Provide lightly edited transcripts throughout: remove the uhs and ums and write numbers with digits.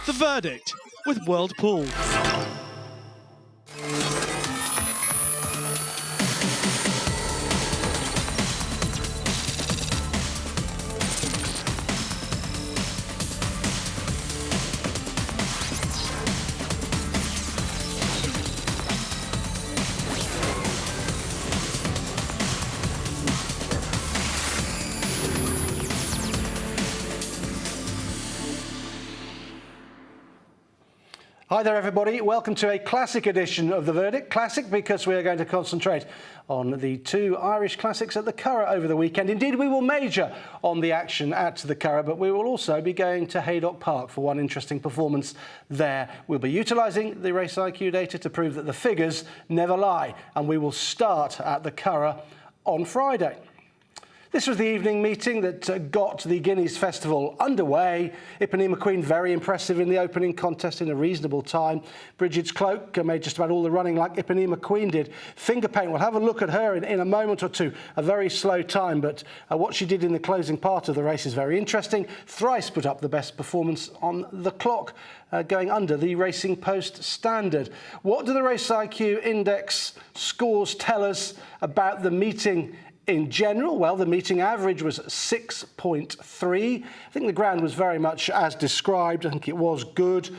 The Verdict with World Pool. Hi there everybody, welcome to a classic edition of The Verdict. Classic because we are going to concentrate on the two Irish classics at the Curragh over the weekend. Indeed, we will major on the action at the Curragh, but we will also be going to Haydock Park for one interesting performance there. We'll be utilising the race IQ data to prove that the figures never lie, and we will start at the Curragh on Friday. This was the evening meeting that got the Guineas Festival underway. Ipanema Queen very impressive in the opening contest in a reasonable time. Bridget's Cloak made just about all the running like Ipanema Queen did. Finger Paint, we'll have a look at her in a moment or two. A very slow time, but what she did in the closing part of the race is very interesting. Thrice put up the best performance on the clock, going under the Racing Post standard. What do the Race IQ Index scores tell us about the meeting in general? Well, the meeting average was 6.3. I think the ground was very much as described. I think it was good.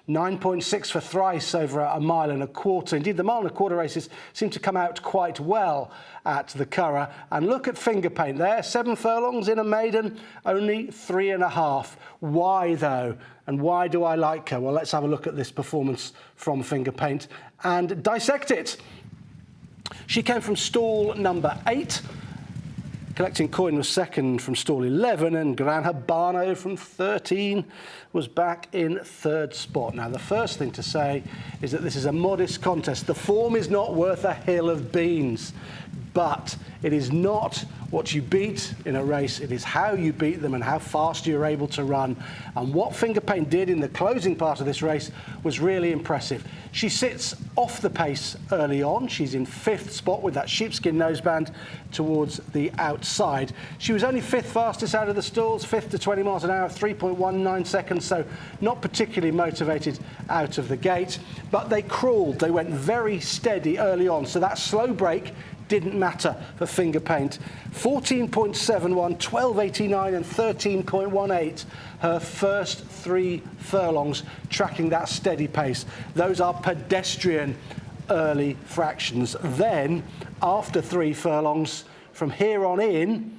9.6 for Thrice over a mile and a quarter. Indeed, the mile and a quarter races seem to come out quite well at the Curragh. And look at Finger Paint there. 7 furlongs in a maiden, only 3.5. Why, though? And why do I like her? Well, let's have a look at this performance from Finger Paint and dissect it. She came from stall number 8. Collecting Coin was second from stall 11, and Gran Habano from 13 was back in third spot. Now, the first thing to say is that this is a modest contest. The form is not worth a hill of beans, but it is not what you beat in a race. It is how you beat them and how fast you're able to run. And what Finger Paint did in the closing part of this race was really impressive. She sits off the pace early on. She's in 5th spot with that sheepskin noseband towards the outside. She was only 5th fastest out of the stalls, 5th to 20 miles an hour, 3.19 seconds, so not particularly motivated out of the gate. But they crawled. They went very steady early on, so that slow break didn't matter for Finger Paint. 14.71, 12.89 and 13.18, her first 3 furlongs, tracking that steady pace. Those are pedestrian early fractions. Then, after 3 furlongs, from here on in,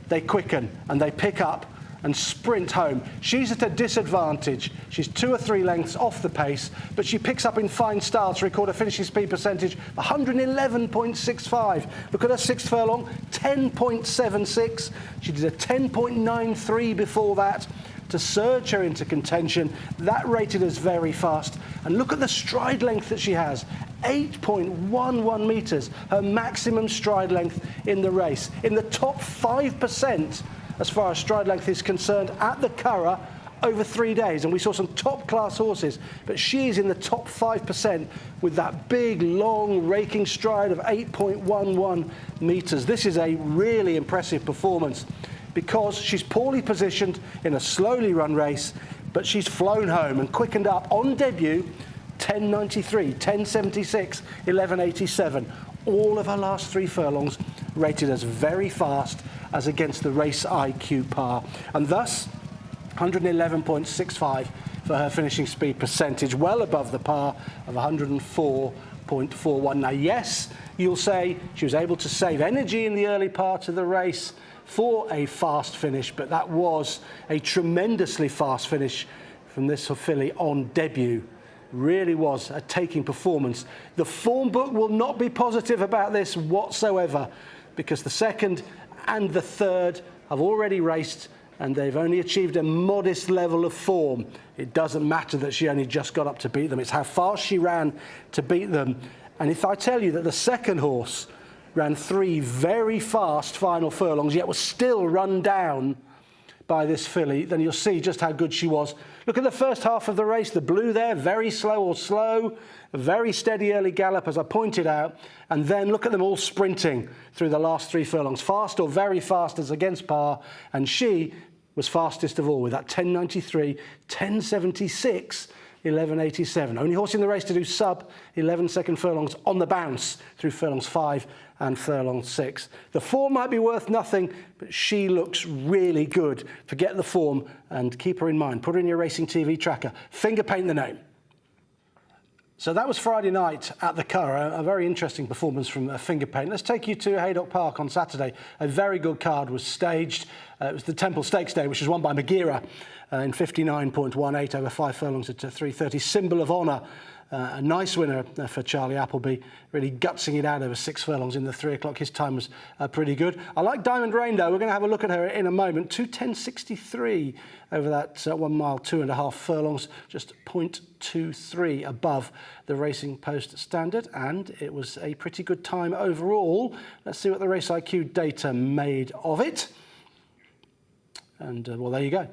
they quicken and they pick up and sprint home. She's at a disadvantage. She's 2 or 3 lengths off the pace, but she picks up in fine style to record a finishing speed percentage of 111.65. Look at her 6th furlong, 10.76. She did a 10.93 before that to surge her into contention. That rated as very fast. And look at the stride length that she has. 8.11 metres, her maximum stride length in the race. In the top 5% as far as stride length is concerned at the Curragh over 3 days. And we saw some top-class horses, but she's in the top 5% with that big, long, raking stride of 8.11 metres. This is a really impressive performance because she's poorly positioned in a slowly run race, but she's flown home and quickened up on debut 10.93, 10.76, 11.87. All of her last 3 furlongs rated as very fast as against the Race IQ par, and thus 111.65 for her finishing speed percentage, well above the par of 104.41. Now, yes, you'll say she was able to save energy in the early part of the race for a fast finish, but that was a tremendously fast finish from this filly on debut. Really was a taking performance. The form book will not be positive about this whatsoever, because the second and the third have already raced and they've only achieved a modest level of form. It doesn't matter that she only just got up to beat them. It's how fast she ran to beat them. And if I tell you that the second horse ran 3 very fast final furlongs, yet was still run down by this filly, then you'll see just how good she was. Look at the first half of the race, the blue there, very slow or slow, a very steady early gallop, as I pointed out, and then look at them all sprinting through the last 3 furlongs, fast or very fast as against par, and she was fastest of all with that 10.93, 10.76, 11.87. Only horse in the race to do sub 11-second furlongs on the bounce through furlongs 5 and furlong 6. The form might be worth nothing, but she looks really good. Forget the form and keep her in mind. Put her in your racing TV tracker. Finger paint the name. So that was Friday night at the Curragh, a very interesting performance from Finger Paint. Let's take you to Haydock Park on Saturday. A very good card was staged. It was the Temple Stakes Day, which was won by Maghera in 59.18 over 5 furlongs at 3:30. Symbol of Honour. A nice winner for Charlie Appleby, really gutsing it out over 6 furlongs in the 3 o'clock. His time was pretty good. I like Diamond Rain, though. We're going to have a look at her in a moment. 2:10.63 over that 1 mile, 2.5 furlongs, just 0.23 above the Racing Post standard, and it was a pretty good time overall. Let's see what the Race IQ data made of it. And, well, there you go.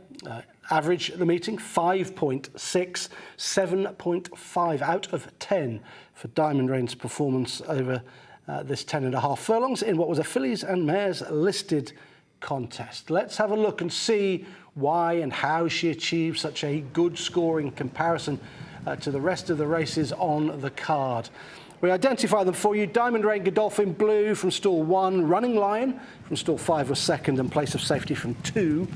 Average at the meeting, 5.6, 7.5 out of 10 for Diamond Rain's performance over this 10.5 furlongs in what was a fillies and mares listed contest. Let's have a look and see why and how she achieved such a good score in comparison to the rest of the races on the card. We identify them for you. Diamond Rain Godolphin Blue from stall 1. Running Lion from stall 5 was second, and Place of Safety from 2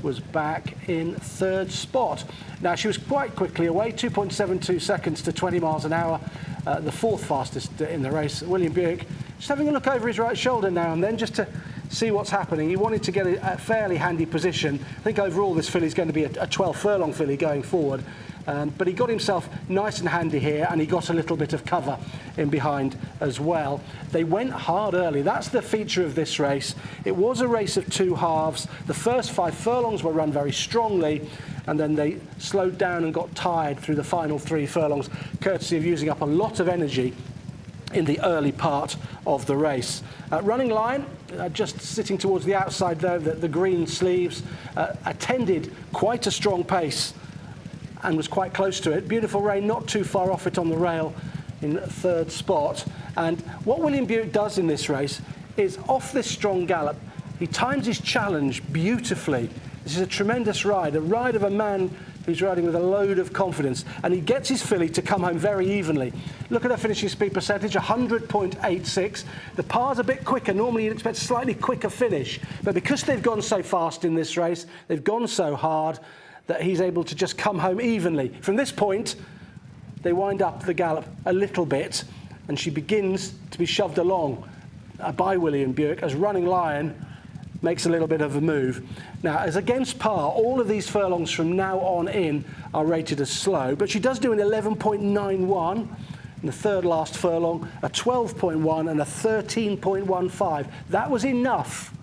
was back in 3rd spot. Now, she was quite quickly away, 2.72 seconds to 20 miles an hour, the 4th fastest in the race. William Buick just having a look over his right shoulder now and then just to see what's happening. He wanted to get a fairly handy position. I think overall this filly's going to be a 12 furlong filly going forward. But he got himself nice and handy here, and he got a little bit of cover in behind as well. They went hard early. That's the feature of this race. It was a race of 2 halves. The first 5 furlongs were run very strongly, and then they slowed down and got tired through the final 3 furlongs, courtesy of using up a lot of energy in the early part of the race. Running Lion, just sitting towards the outside there, the green sleeves, attended quite a strong pace and was quite close to it. Beautiful Rain not too far off it on the rail in 3rd spot. And what William Buick does in this race is, off this strong gallop, he times his challenge beautifully. This is a tremendous ride, a ride of a man who's riding with a load of confidence, and he gets his filly to come home very evenly. Look at her finishing speed percentage, 100.86. The par's a bit quicker. Normally you'd expect a slightly quicker finish, but because they've gone so fast in this race, they've gone so hard, that he's able to just come home evenly. From this point, they wind up the gallop a little bit, and she begins to be shoved along by William Buick as Running Lion makes a little bit of a move. Now, as against par, all of these furlongs from now on in are rated as slow, but she does do an 11.91 in the 3rd last furlong, a 12.1 and a 13.15. That was enough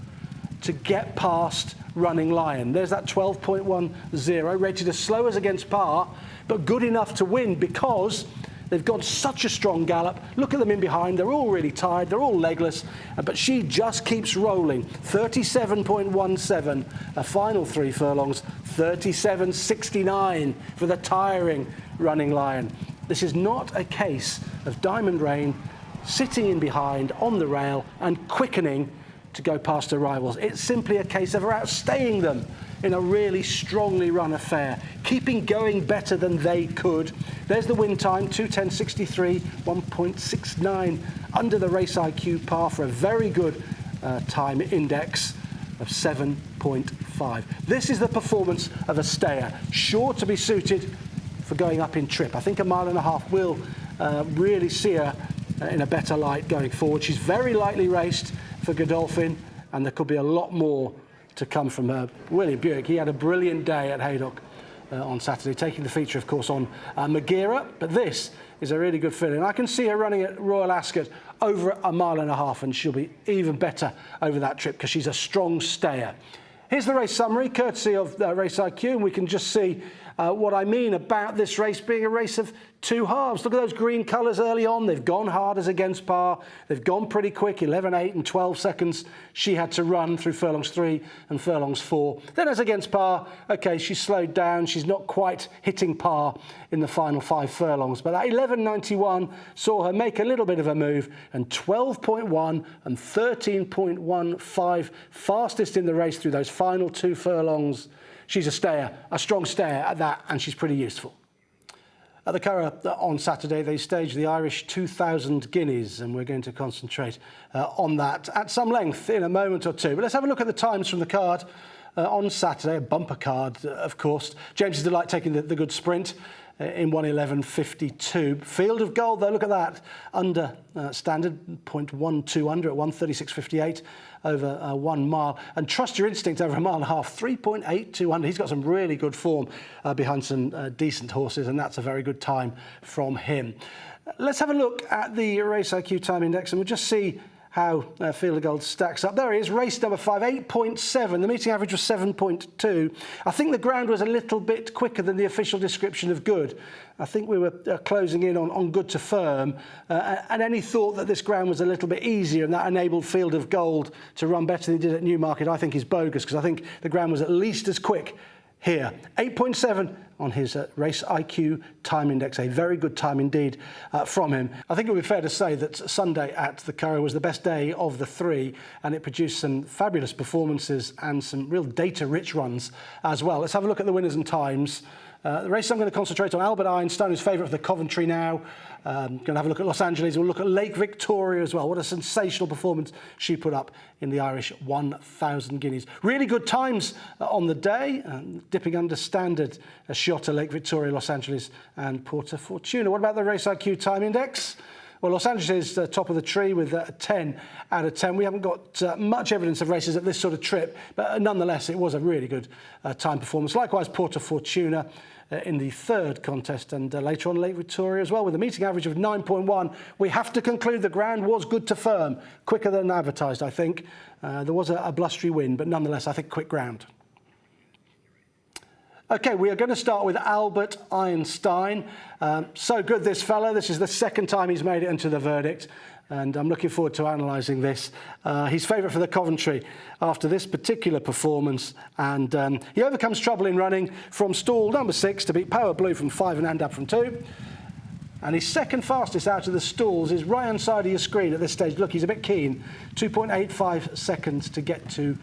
to get past Running Lion. There's that 12.10, rated as slow as against par, but good enough to win because they've got such a strong gallop. Look at them in behind. They're all really tired. They're all legless, but she just keeps rolling. 37.17, a final 3 furlongs, 37.69 for the tiring Running Lion. This is not a case of Diamond Rain sitting in behind on the rail and quickening to go past her rivals. It's simply a case of her outstaying them in a really strongly run affair, keeping going better than they could. There's the win time, 2:10.63, 1.69 under the Race IQ par for a very good time index of 7.5. This is the performance of a stayer, sure to be suited for going up in trip. I think 1.5 miles will really see her in a better light going forward. She's very lightly raced for Godolphin, and there could be a lot more to come from her. William Buick, he had a brilliant day at Haydock on Saturday, taking the feature, of course, on Maghera, but this is a really good filly. And I can see her running at Royal Ascot over 1.5 miles, and she'll be even better over that trip because she's a strong stayer. Here's the race summary, courtesy of Race IQ, and we can just see what I mean about this race being a race of 2 halves. Look at those green colours early on. They've gone hard as against par. They've gone pretty quick, 11.8 and 12 seconds. She had to run through furlongs 3 and furlongs 4. Then as against par, okay, she's slowed down. She's not quite hitting par in the final 5 furlongs. But that 11.91 saw her make a little bit of a move, and 12.1 and 13.15 fastest in the race through those final 2 furlongs, she's a stayer, a strong stayer at that, and she's pretty useful. At the Curragh on Saturday, they staged the Irish 2,000 Guineas, and we're going to concentrate on that at some length in a moment or two. But let's have a look at the times from the card on Saturday, a bumper card, of course. James's Delight taking the good sprint in 1:11.52. Field of Gold, though, look at that, under standard, 0.12 under at 1:36.58 over 1 mile. And Trust Your Instinct over 1.5 miles, 3.82 under. He's got some really good form behind some decent horses, and that's a very good time from him. Let's have a look at the Race IQ Time Index, and we'll just see how Field of Gold stacks up. There he is, race number 5, 8.7. The meeting average was 7.2. I think the ground was a little bit quicker than the official description of good. I think we were closing in on good to firm, and any thought that this ground was a little bit easier and that enabled Field of Gold to run better than he did at Newmarket, I think is bogus, because I think the ground was at least as quick here. 8.7 on his Race IQ Time Index, a very good time indeed from him. I think it would be fair to say that Sunday at the Curragh was the best day of the 3, and it produced some fabulous performances and some real data-rich runs as well. Let's have a look at the winners and times. The race I'm going to concentrate on, Albert Einstein, who's favourite for the Coventry now. Going to have a look at Los Angeles. We'll look at Lake Victoria as well. What a sensational performance she put up in the Irish 1,000 Guineas. Really good times on the day, dipping under standard, a shot at Lake Victoria, Los Angeles and Porta Fortuna. What about the Race IQ Time Index? Well, Los Angeles is top of the tree with a 10 out of 10. We haven't got much evidence of races at this sort of trip, but nonetheless, it was a really good time performance. Likewise, Porta Fortuna in the 3rd contest, and later on Lake Victoria as well, with a meeting average of 9.1. We have to conclude the ground was good to firm, quicker than advertised, I think. There was a blustery wind, but nonetheless, I think quick ground. OK, we are going to start with Albert Einstein. So good, this fella. This is the 2nd time he's made it into the verdict, and I'm looking forward to analysing this. He's favourite for the Coventry after this particular performance, and he overcomes trouble in running from stall number 6 to beat Power Blue from 5 and Andab from 2. And his 2nd fastest out of the stalls is right hand side of your screen at this stage. Look, he's a bit keen. 2.85 seconds to get to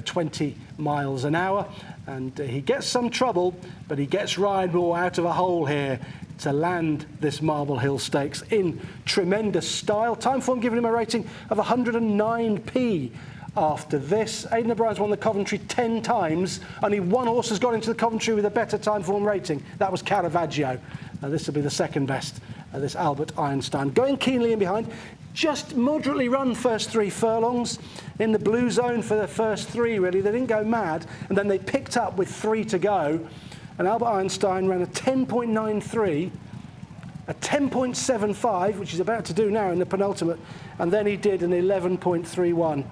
20 miles an hour. And he gets some trouble, but he gets Ryan Moore out of a hole here to land this Marble Hill Stakes in tremendous style. Timeform giving him a rating of 109p. After this, Aidan O'Brien's won the Coventry 10 times. Only one horse has gone into the Coventry with a better timeform rating. That was Caravaggio. This will be the 2nd best, this Albert Einstein. Going keenly in behind, just moderately run first 3 furlongs in the blue zone for the first 3, really. They didn't go mad, and then they picked up with 3 to go. And Albert Einstein ran a 10.93, a 10.75, which he's about to do now in the penultimate, and then he did an 11.31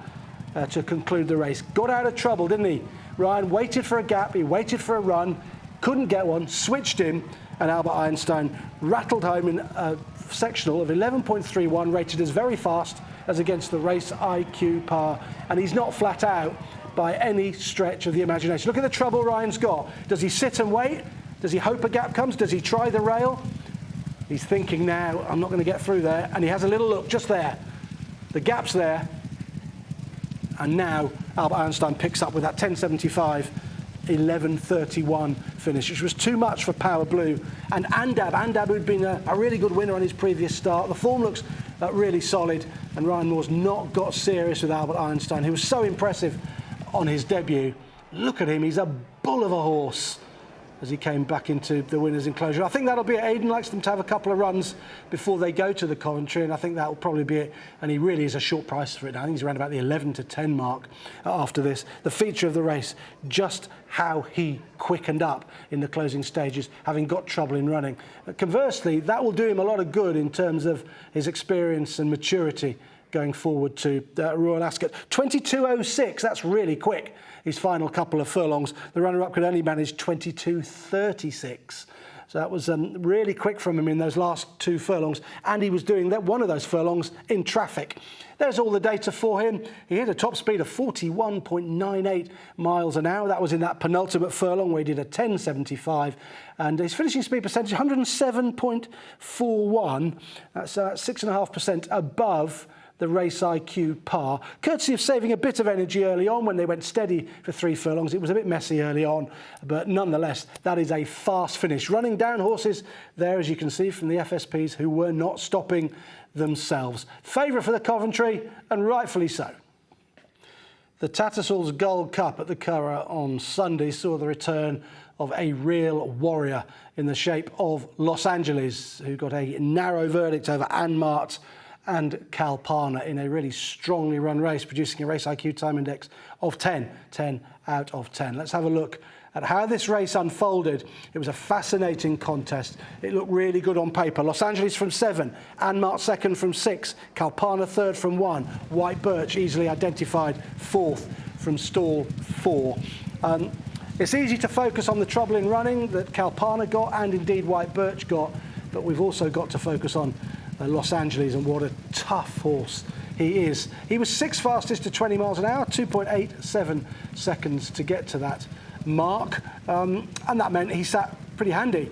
to conclude the race. Got out of trouble, didn't he? Ryan waited for a gap, he waited for a run, couldn't get one, switched him, and Albert Einstein rattled home in a sectional of 11.31, rated as very fast as against the Race IQ par, and he's not flat out by any stretch of the imagination. Look at the trouble Ryan's got. Does he sit and wait? Does he hope a gap comes? Does he try the rail? He's thinking now, I'm not going to get through there, and he has a little look just there. The gap's there, and now Albert Einstein picks up with that 10.75, 11.31 finish, which was too much for Power Blue. And Andab, who'd been a really good winner on his previous start. The form looks really solid, and Ryan Moore's not got serious with Albert Einstein, who was so impressive on his debut. Look at him, he's a bull of a horse as he came back into the winner's enclosure. I think that'll be it. Aidan likes them to have a couple of runs before they go to the Coventry, and I think that'll probably be it. And he really is a short price for it now. I think he's around about the 11 to 10 mark after this. The feature of the race, just how he quickened up in the closing stages, having got trouble in running. Conversely, that will do him a lot of good in terms of his experience and maturity going forward to Royal Ascot. 22.06, that's really quick. His final couple of furlongs. The runner-up could only manage 22.36. So that was really quick from him in those last 2 furlongs. And he was doing one of those furlongs in traffic. There's all the data for him. He hit a top speed of 41.98 miles an hour. That was in that penultimate furlong where he did a 10.75. And his finishing speed percentage, 107.41. That's 6.5% above the Race IQ par, courtesy of saving a bit of energy early on when they went steady for 3 furlongs. It was a bit messy early on, but nonetheless, that is a fast finish. Running down horses there, as you can see from the FSPs, who were not stopping themselves. Favourite for the Coventry, and rightfully so. The Tattersalls Gold Cup at the Curragh on Sunday saw the return of a real warrior in the shape of Los Angeles, who got a narrow verdict over Anmart and Kalpana in a really strongly run race, producing a Race IQ time index of 10 out of 10. Let's have a look at how this race unfolded. It was a fascinating contest. It looked really good on paper. Los Angeles from 7, Anmart second from 6, Kalpana third from 1, White Birch easily identified fourth from stall 4. It's easy to focus on the trouble in running that Kalpana got and indeed White Birch got, but we've also got to focus on Los Angeles and what a tough horse he is. He was 6th fastest to 20 miles an hour, 2.87 seconds to get to that mark, and that meant he sat pretty handy.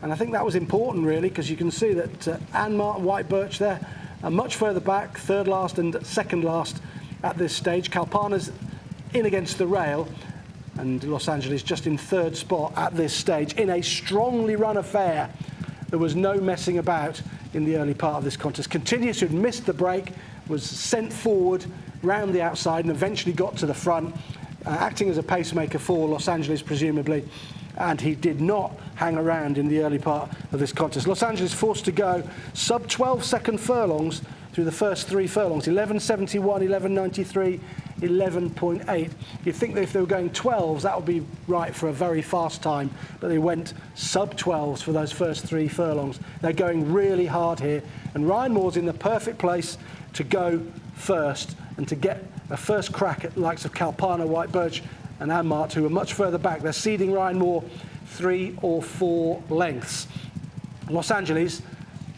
And I think that was important really, because you can see that Anmart and White Birch there are much further back, 3rd last and 2nd last at this stage. Kalpana's in against the rail, and Los Angeles just in 3rd spot at this stage in a strongly run affair. There was no messing about in the early part of this contest. Continuous, who'd missed the break, was sent forward round the outside and eventually got to the front, acting as a pacemaker for Los Angeles presumably, and he did not hang around in the early part of this contest. Los Angeles forced to go sub 12 second furlongs through the first 3 furlongs, 11.71, 11.93, 11.8. You'd think that if they were going 12s, that would be right for a very fast time, but they went sub 12s for those first 3 furlongs. They're going really hard here, and Ryan Moore's in the perfect place to go first and to get a first crack at the likes of Kalpana, White Birch and Anmart, who are much further back. They're ceding Ryan Moore 3 or 4 lengths. Los Angeles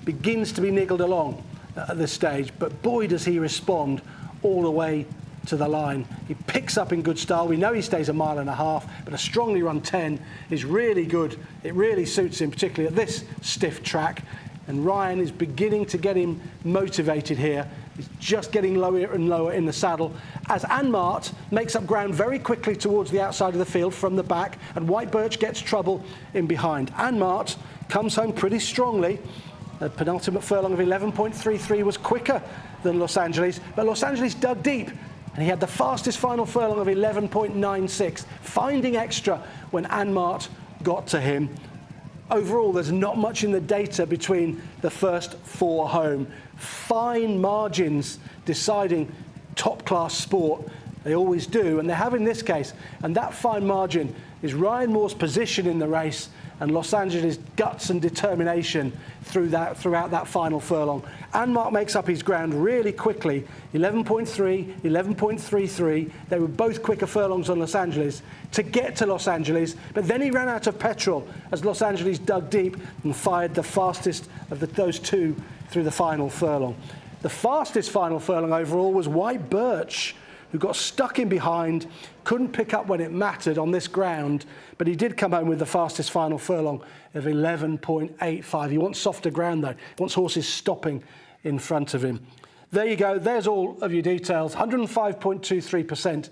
begins to be niggled along at this stage, but boy does he respond all the way to the line. He picks up in good style. We know he stays a mile and a half, but a strongly run 10 is really good. It really suits him, particularly at this stiff track. And Ryan is beginning to get him motivated here. He's just getting lower and lower in the saddle as Anmart makes up ground very quickly towards the outside of the field from the back, and White Birch gets trouble in behind. Anmart comes home pretty strongly. The penultimate furlong of 11.33 was quicker than Los Angeles, but Los Angeles dug deep, and he had the fastest final furlong of 11.96, finding extra when Anmart got to him. Overall, there's not much in the data between the first 4 home. Fine margins deciding top-class sport. They always do, and they have in this case. And that fine margin is Ryan Moore's position in the race and Los Angeles' guts and determination throughout that final furlong. Anmart makes up his ground really quickly, 11.3, 11.33. They were both quicker furlongs on Los Angeles to get to Los Angeles, but then he ran out of petrol as Los Angeles dug deep and fired the fastest of those 2 through the final furlong. The fastest final furlong overall was White Birch, who got stuck in behind, couldn't pick up when it mattered on this ground, but he did come home with the fastest final furlong of 11.85. He wants softer ground though. He wants horses stopping in front of him. There you go. There's all of your details. 105.23%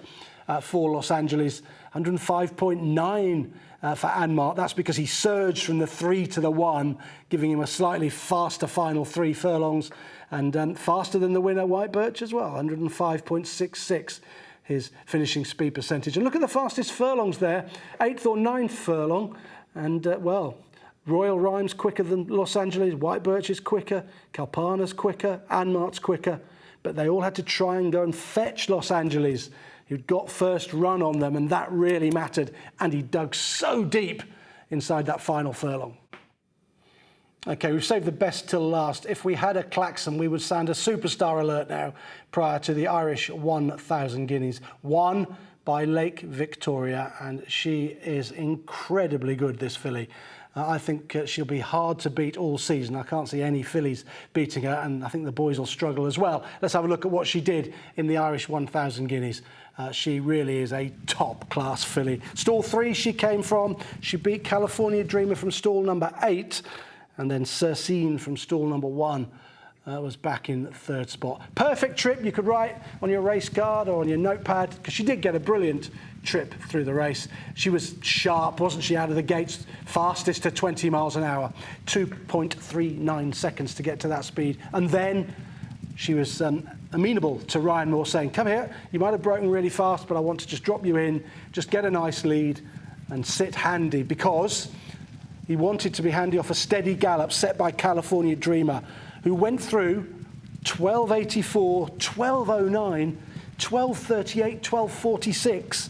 for Los Angeles, 105.9 for Anmart. That's because he surged from the 3 to the 1, giving him a slightly faster final 3 furlongs, and faster than the winner White Birch as well, 105.66 his finishing speed percentage. And look at the fastest furlongs there, 8th or 9th furlong, and well, Royal Rhyme's quicker than Los Angeles, White Birch is quicker, Kalpana's quicker, Anmart's quicker, but they all had to try and go and fetch Los Angeles, who'd got first run on them, and that really mattered, and he dug so deep inside that final furlong. Okay, we've saved the best till last. If we had a klaxon, we would sound a superstar alert now prior to the Irish 1,000 guineas, won by Lake Victoria, and she is incredibly good, this filly. I think she'll be hard to beat all season. I can't see any fillies beating her, and I think the boys will struggle as well. Let's have a look at what she did in the Irish 1,000 guineas. She really is a top-class filly. Stall 3 she came from. She beat California Dreamer from stall number 8, and then Circine from stall number 1. was back in third spot. Perfect trip you could write on your race card or on your notepad, because she did get a brilliant trip through the race. She was sharp, wasn't she, out of the gates, fastest to 20 miles an hour, 2.39 seconds to get to that speed. And then she was amenable to Ryan Moore saying, come here, you might have broken really fast, but I want to just drop you in, just get a nice lead and sit handy, because he wanted to be handy off a steady gallop set by California Dreamer, who went through 12.84, 12.09, 12.38, 12.46.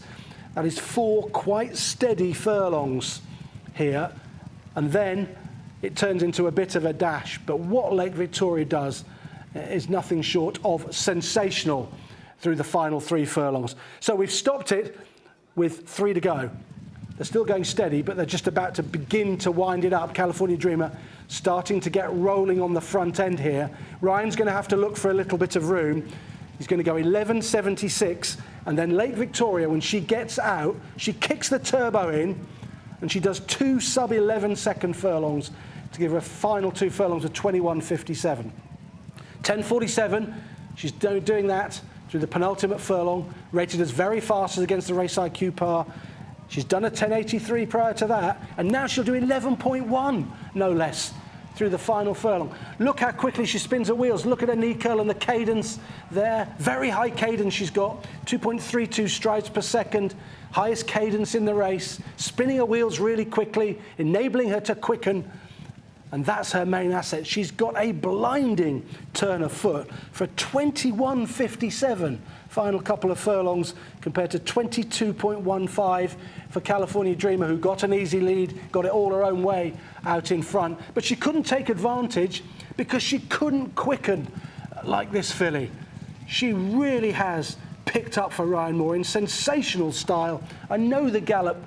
That is 4 quite steady furlongs here. And then it turns into a bit of a dash. But what Lake Victoria does is nothing short of sensational through the final 3 furlongs. So we've stopped it with 3 to go. They're still going steady, but they're just about to begin to wind it up. California Dreamer starting to get rolling on the front end here. Ryan's going to have to look for a little bit of room. He's going to go 11.76, and then Lake Victoria, when she gets out, she kicks the turbo in, and she does 2 sub-11 second furlongs to give her a final 2 furlongs of 21.57. 10.47, she's doing that through the penultimate furlong, rated as very fast as against the Race IQ par. She's done a 10.83 prior to that, and now she'll do 11.1, no less, through the final furlong. Look how quickly she spins her wheels. Look at her knee curl and the cadence there. Very high cadence she's got, 2.32 strides per second, highest cadence in the race, spinning her wheels really quickly, enabling her to quicken, and that's her main asset. She's got a blinding turn of foot for 21.57 final couple of furlongs compared to 22.15 for California Dreamer, who got an easy lead, got it all her own way out in front. But she couldn't take advantage because she couldn't quicken like this filly. She really has picked up for Ryan Moore in sensational style. I know the gallop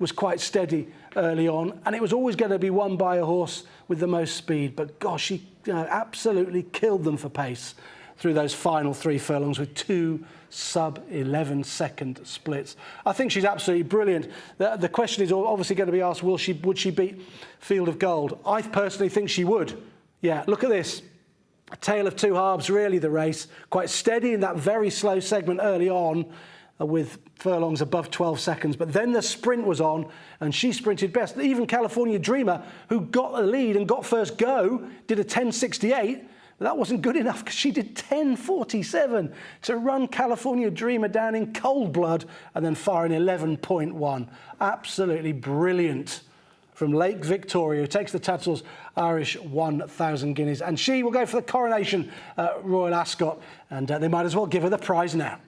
was quite steady early on, and it was always going to be won by a horse with the most speed, but gosh, she absolutely killed them for pace through those final 3 furlongs with 2 sub-11 second splits. I think she's absolutely brilliant. The question is obviously going to be asked, would she beat Field of Gold? I personally think she would. Yeah, look at this. A tale of 2 halves, really, the race. Quite steady in that very slow segment early on, with furlongs above 12 seconds. But then the sprint was on, and she sprinted best. Even California Dreamer, who got the lead and got first go, did a 10.68. But that wasn't good enough, because she did 10.47 to run California Dreamer down in cold blood and then fire in 11.1. Absolutely brilliant from Lake Victoria, who takes the Tattersalls Irish 1,000 guineas. And she will go for the Coronation Royal Ascot, and they might as well give her the prize now.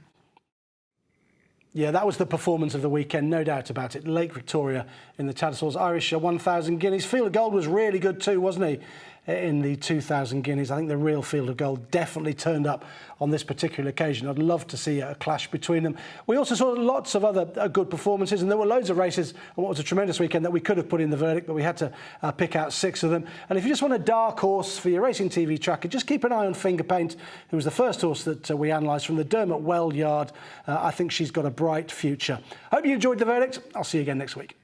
Yeah, that was the performance of the weekend, no doubt about it. Lake Victoria in the Tattersalls Irish 1,000 guineas. Field of Gold was really good too, wasn't he, in the 2,000 guineas? I think the real Field of Gold definitely turned up on this particular occasion. I'd love to see a clash between them. We also saw lots of other good performances, and there were loads of races on what was a tremendous weekend that we could have put in the verdict, but we had to pick out 6 of them. And if you just want a dark horse for your racing TV tracker, just keep an eye on Finger Paint, who was the first horse that we analysed from the Dermot Weld yard. I think she's got a bright future. Hope you enjoyed the verdict. I'll see you again next week.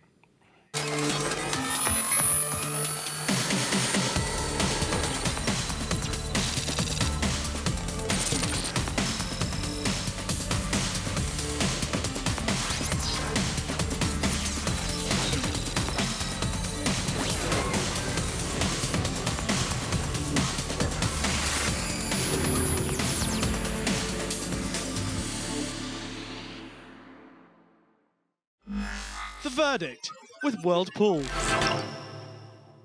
The verdict with World Pool.